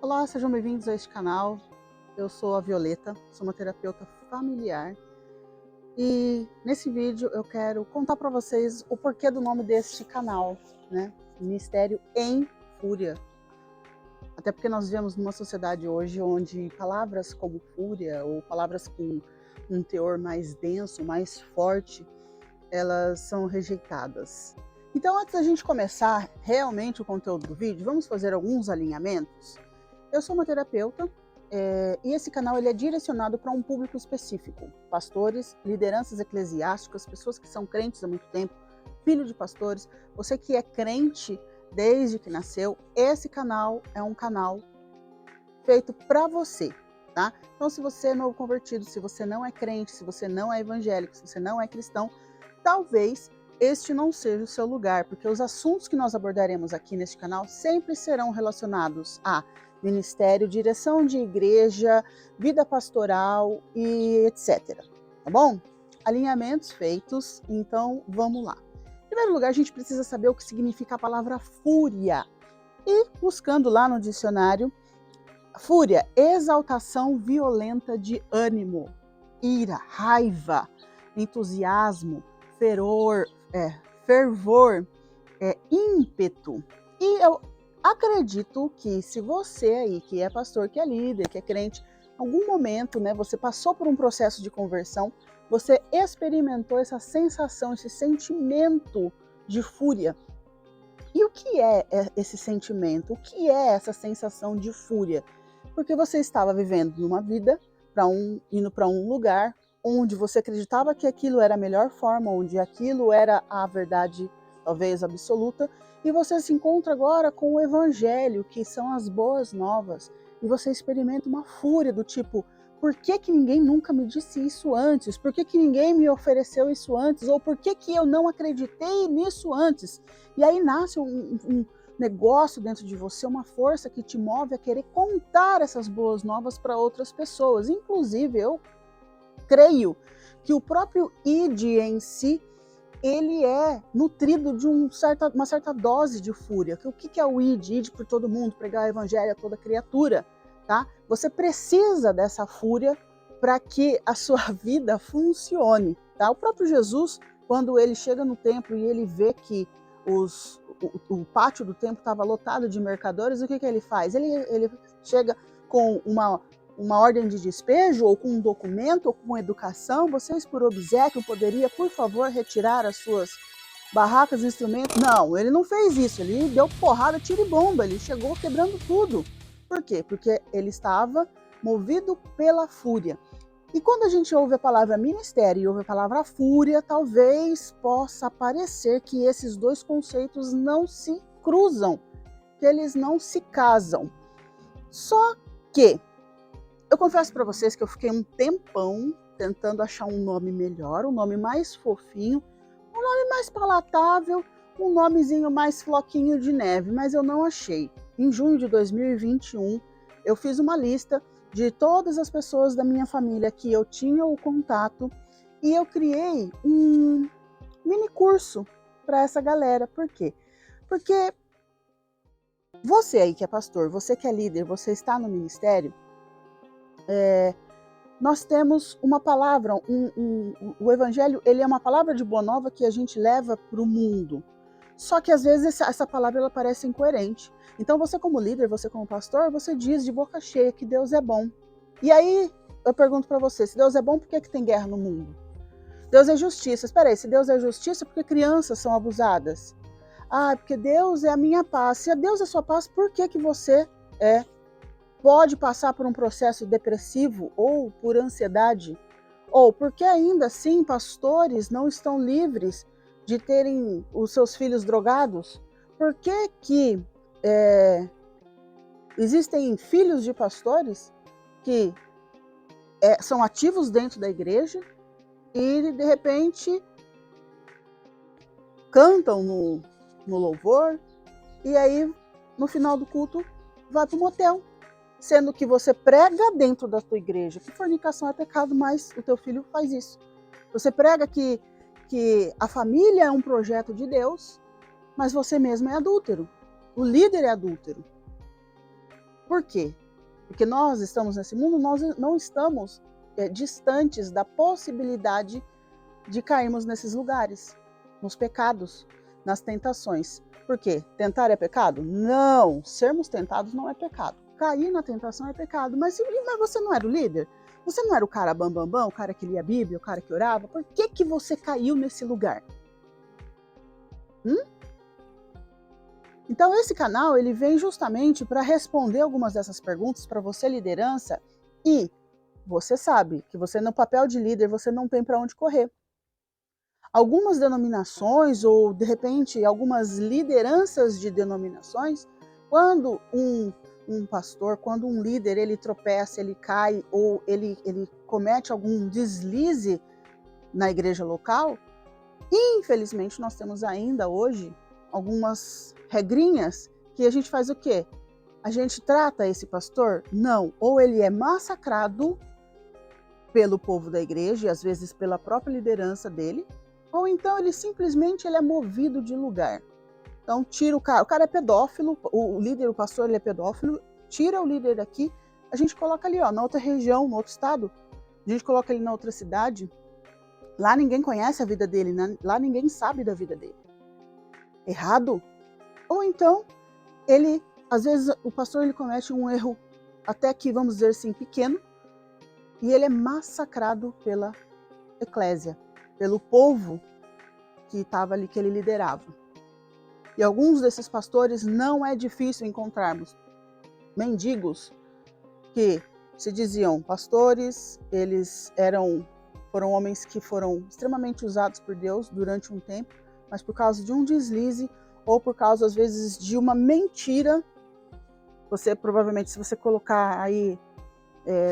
Olá, sejam bem-vindos a este canal. Eu sou a Violeta, sou uma terapeuta familiar e nesse vídeo eu quero contar para vocês o porquê do nome deste canal, né? Ministério em Fúria. Até porque nós vivemos numa sociedade hoje onde palavras como fúria ou palavras com um teor mais denso, mais forte, elas são rejeitadas. Então, antes da gente começar realmente o conteúdo do vídeo, vamos fazer alguns alinhamentos. Eu sou uma terapeuta e esse canal ele é direcionado para um público específico. Pastores, lideranças eclesiásticas, pessoas que são crentes há muito tempo, filho de pastores. Você que é crente desde que nasceu, esse canal é um canal feito para você, tá? Então, se você é novo convertido, se você não é crente, se você não é evangélico, se você não é cristão, talvez este não seja o seu lugar, porque os assuntos que nós abordaremos aqui neste canal sempre serão relacionados a ministério, direção de igreja, vida pastoral e etc. Tá bom? Alinhamentos feitos, então vamos lá. Em primeiro lugar, a gente precisa saber o que significa a palavra fúria. E buscando lá no dicionário, fúria, exaltação violenta de ânimo, ira, raiva, entusiasmo, fervor, ímpeto. E eu acredito que se você aí, que é pastor, que é líder, que é crente, em algum momento, né, você passou por um processo de conversão, você experimentou essa sensação, esse sentimento de fúria. E o que é esse sentimento? O que é essa sensação de fúria? Porque você estava vivendo numa vida, indo para um lugar onde você acreditava que aquilo era a melhor forma, onde aquilo era a verdade, talvez absoluta, e você se encontra agora com o evangelho, que são as boas novas, e você experimenta uma fúria do tipo, por que ninguém nunca me disse isso antes? Por que ninguém me ofereceu isso antes? Ou por que eu não acreditei nisso antes? E aí nasce um negócio dentro de você, uma força que te move a querer contar essas boas novas para outras pessoas. Inclusive, eu creio que o próprio ID em si, ele é nutrido de uma certa dose de fúria. O que é o ID? ID por todo mundo, pregar o evangelho a toda criatura. Tá? Você precisa dessa fúria para que a sua vida funcione. Tá? O próprio Jesus, quando ele chega no templo e ele vê que o pátio do templo estava lotado de mercadores, o que ele faz? Ele chega com uma ordem de despejo, ou com um documento, ou com educação. Vocês, por obséquio, poderia, por favor, retirar as suas barracas e instrumentos? Não, ele não fez isso. Ele deu porrada, tiro e bomba. Ele chegou quebrando tudo. Por quê? Porque ele estava movido pela fúria. E quando a gente ouve a palavra ministério e ouve a palavra fúria, talvez possa parecer que esses dois conceitos não se cruzam, que eles não se casam. Só que eu confesso para vocês que eu fiquei um tempão tentando achar um nome melhor, um nome mais fofinho, um nome mais palatável, um nomezinho mais floquinho de neve, mas eu não achei. Em junho de 2021, eu fiz uma lista de todas as pessoas da minha família que eu tinha o contato e eu criei um mini curso para essa galera. Por quê? Porque você aí que é pastor, você que é líder, você está no ministério, nós temos uma palavra, o evangelho ele é uma palavra de boa nova que a gente leva para o mundo. Só que às vezes essa palavra ela parece incoerente. Então você como líder, você como pastor, você diz de boca cheia que Deus é bom. E aí eu pergunto para você, se Deus é bom, por que tem guerra no mundo? Deus é justiça. Espera aí, se Deus é justiça, por que crianças são abusadas? Ah, porque Deus é a minha paz. Se Deus é a sua paz, por que você pode passar por um processo depressivo ou por ansiedade? Ou porque ainda assim pastores não estão livres de terem os seus filhos drogados? Por que existem filhos de pastores que são ativos dentro da igreja e de repente cantam no louvor e aí no final do culto vai para o motel, sendo que você prega dentro da tua igreja que fornicação é pecado, mas o teu filho faz isso. Você prega que a família é um projeto de Deus, mas você mesmo é adúltero. O líder é adúltero. Por quê? Porque nós estamos nesse mundo, nós não estamos distantes da possibilidade de cairmos nesses lugares, nos pecados, nas tentações. Por quê? Tentar é pecado? Não, sermos tentados não é pecado. Cair na tentação é pecado. Mas você não era o líder? Você não era o cara bambambam, o cara que lia a Bíblia, o cara que orava? Por que você caiu nesse lugar? Então esse canal ele vem justamente para responder algumas dessas perguntas para você, liderança, e você sabe que você no papel de líder você não tem para onde correr. Algumas denominações ou de repente algumas lideranças de denominações, quando um pastor, quando um líder ele tropeça, ele cai ou ele comete algum deslize na igreja local, infelizmente nós temos ainda hoje algumas regrinhas que a gente faz o quê? A gente trata esse pastor? Não. Ou ele é massacrado pelo povo da igreja e às vezes pela própria liderança dele, ou então ele simplesmente é movido de lugar. Então tira o cara é pedófilo, o líder, o pastor ele é pedófilo, tira o líder daqui, a gente coloca ali, ó, na outra região, no outro estado, a gente coloca ele na outra cidade. Lá ninguém conhece a vida dele, né? Lá ninguém sabe da vida dele. Errado? Ou então, às vezes o pastor ele comete um erro até que, vamos dizer assim, pequeno, e ele é massacrado pela eclésia, pelo povo que estava ali, que ele liderava. E alguns desses pastores não é difícil encontrarmos mendigos que se diziam pastores, eles foram homens que foram extremamente usados por Deus durante um tempo, mas por causa de um deslize ou por causa, às vezes, de uma mentira, você provavelmente, se você colocar aí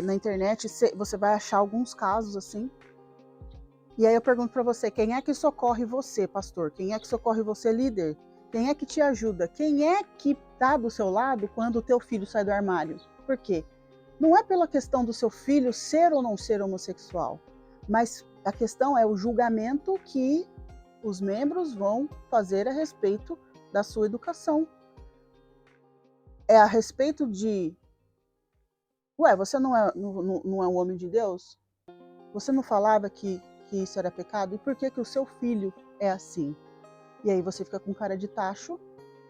na internet, você vai achar alguns casos assim. E aí eu pergunto para você, quem é que socorre você, pastor? Quem é que socorre você, líder? Quem é que te ajuda? Quem é que está do seu lado quando o teu filho sai do armário? Por quê? Não é pela questão do seu filho ser ou não ser homossexual, mas a questão é o julgamento que os membros vão fazer a respeito da sua educação. É a respeito de, você não é um homem de Deus? Você não falava que isso era pecado? E por que o seu filho é assim? E aí você fica com cara de tacho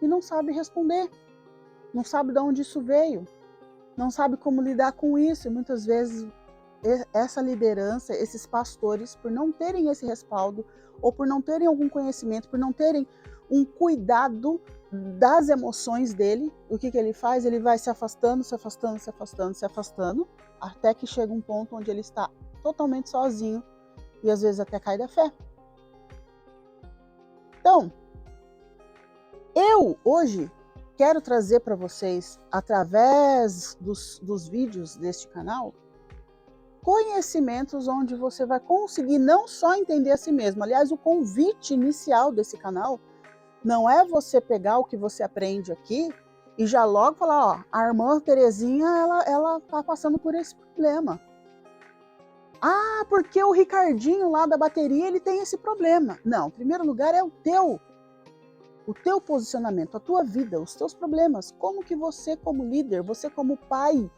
e não sabe responder, não sabe de onde isso veio, não sabe como lidar com isso. E muitas vezes essa liderança, esses pastores, por não terem esse respaldo, ou por não terem algum conhecimento, por não terem um cuidado das emoções dele, o que ele faz? Ele vai se afastando, se afastando, se afastando, se afastando, até que chega um ponto onde ele está totalmente sozinho e às vezes até cai da fé. Então, eu hoje quero trazer para vocês, através dos vídeos deste canal, conhecimentos onde você vai conseguir não só entender a si mesmo. Aliás, o convite inicial desse canal não é você pegar o que você aprende aqui e já logo falar, ó, a irmã Terezinha, ela tá passando por esse problema. Ah, porque o Ricardinho lá da bateria, ele tem esse problema. Não, em primeiro lugar é o teu posicionamento, a tua vida, os teus problemas. Como que você como líder, você como pai,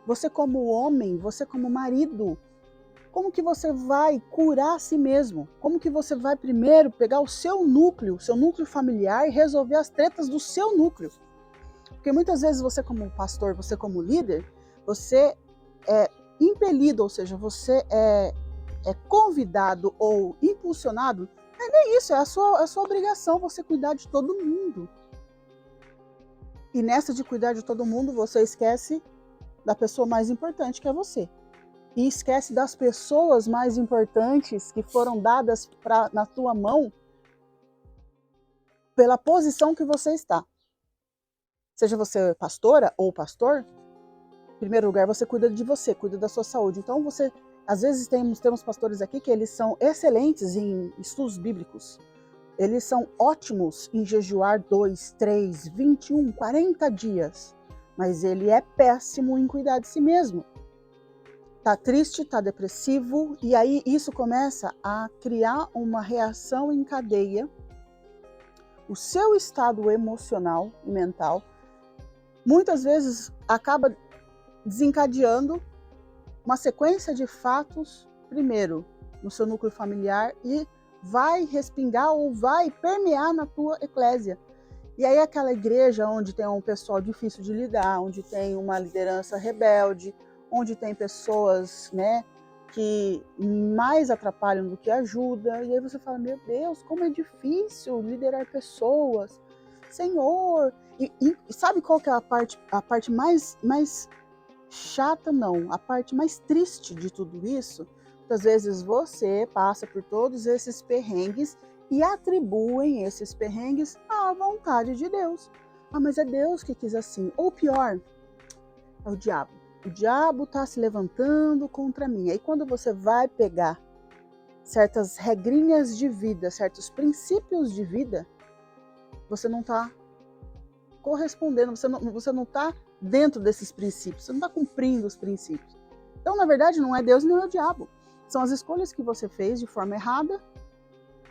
você como homem, você como marido, como que você vai curar a si mesmo? Como que você vai primeiro pegar o seu núcleo familiar e resolver as tretas do seu núcleo? Porque muitas vezes você como pastor, você como líder, você é impelido, ou seja, você é convidado ou impulsionado. Não é nem isso, é a sua obrigação você cuidar de todo mundo. E nessa de cuidar de todo mundo, você esquece da pessoa mais importante, que é você. E esquece das pessoas mais importantes que foram dadas na tua mão pela posição que você está. Seja você pastora ou pastor, em primeiro lugar você cuida de você, cuida da sua saúde. Então às vezes temos pastores aqui que eles são excelentes em estudos bíblicos. Eles são ótimos em jejuar 2, 3, 21, 40 dias. Mas ele é péssimo em cuidar de si mesmo. Tá triste, tá depressivo, e aí isso começa a criar uma reação em cadeia. O seu estado emocional e mental muitas vezes acaba desencadeando uma sequência de fatos, primeiro no seu núcleo familiar, e vai respingar ou vai permear na tua eclésia. E aí aquela igreja onde tem um pessoal difícil de lidar, onde tem uma liderança rebelde, onde tem pessoas, né, que mais atrapalham do que ajudam, e aí você fala, meu Deus, como é difícil liderar pessoas, Senhor. E sabe qual que é a parte mais chata? Não, a parte mais triste de tudo isso? Muitas vezes você passa por todos esses perrengues e atribuem esses perrengues à vontade de Deus. Ah, mas é Deus que quis assim. Ou pior, é o diabo. O diabo está se levantando contra mim. Aí quando você vai pegar certas regrinhas de vida, certos princípios de vida, você não está correspondendo, você não está dentro desses princípios, você não está cumprindo os princípios. Então, na verdade, não é Deus nem é o diabo. São as escolhas que você fez de forma errada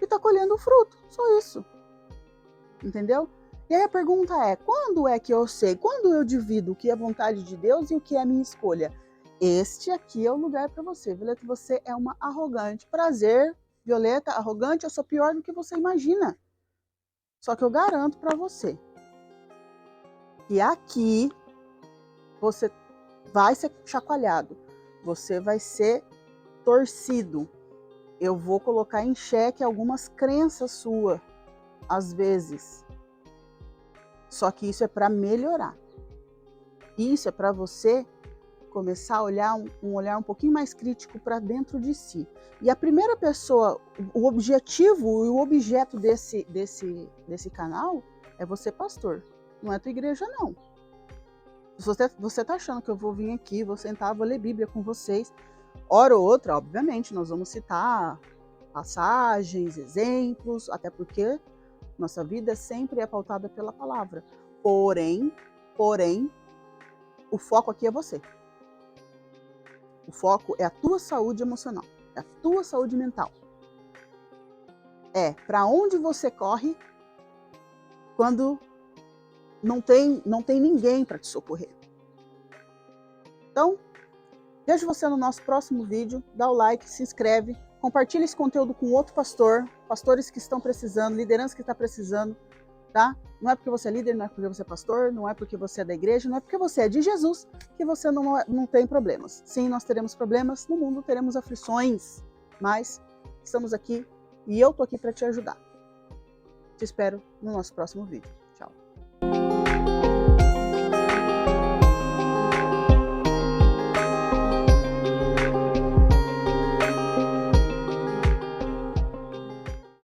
e está colhendo o fruto. Só isso. Entendeu? E aí a pergunta é, quando é que eu sei? Quando eu divido o que é vontade de Deus e o que é minha escolha? Este aqui é o lugar para você. Violeta, você é uma arrogante. Prazer, Violeta, arrogante, eu sou pior do que você imagina. Só que eu garanto para você que aqui você vai ser chacoalhado, você vai ser torcido. Eu vou colocar em xeque algumas crenças suas, às vezes. Só que isso é para melhorar. Isso é para você começar a olhar um olhar um pouquinho mais crítico para dentro de si. E a primeira pessoa, o objetivo e o objeto desse canal é você, pastor. Não é a tua igreja, não. Se você tá achando que eu vou vir aqui, vou sentar, vou ler Bíblia com vocês, hora ou outra, obviamente, nós vamos citar passagens, exemplos, até porque nossa vida sempre é pautada pela palavra. Porém, o foco aqui é você. O foco é a tua saúde emocional, é a tua saúde mental. É para onde você corre quando não tem ninguém para te socorrer. Então, vejo você no nosso próximo vídeo, dá o like, se inscreve, compartilha esse conteúdo com outro pastor, pastores que estão precisando, liderança que está precisando, tá? Não é porque você é líder, não é porque você é pastor, não é porque você é da igreja, não é porque você é de Jesus que você não tem problemas. Sim, nós teremos problemas, no mundo teremos aflições, mas estamos aqui e eu tô aqui para te ajudar. Te espero no nosso próximo vídeo.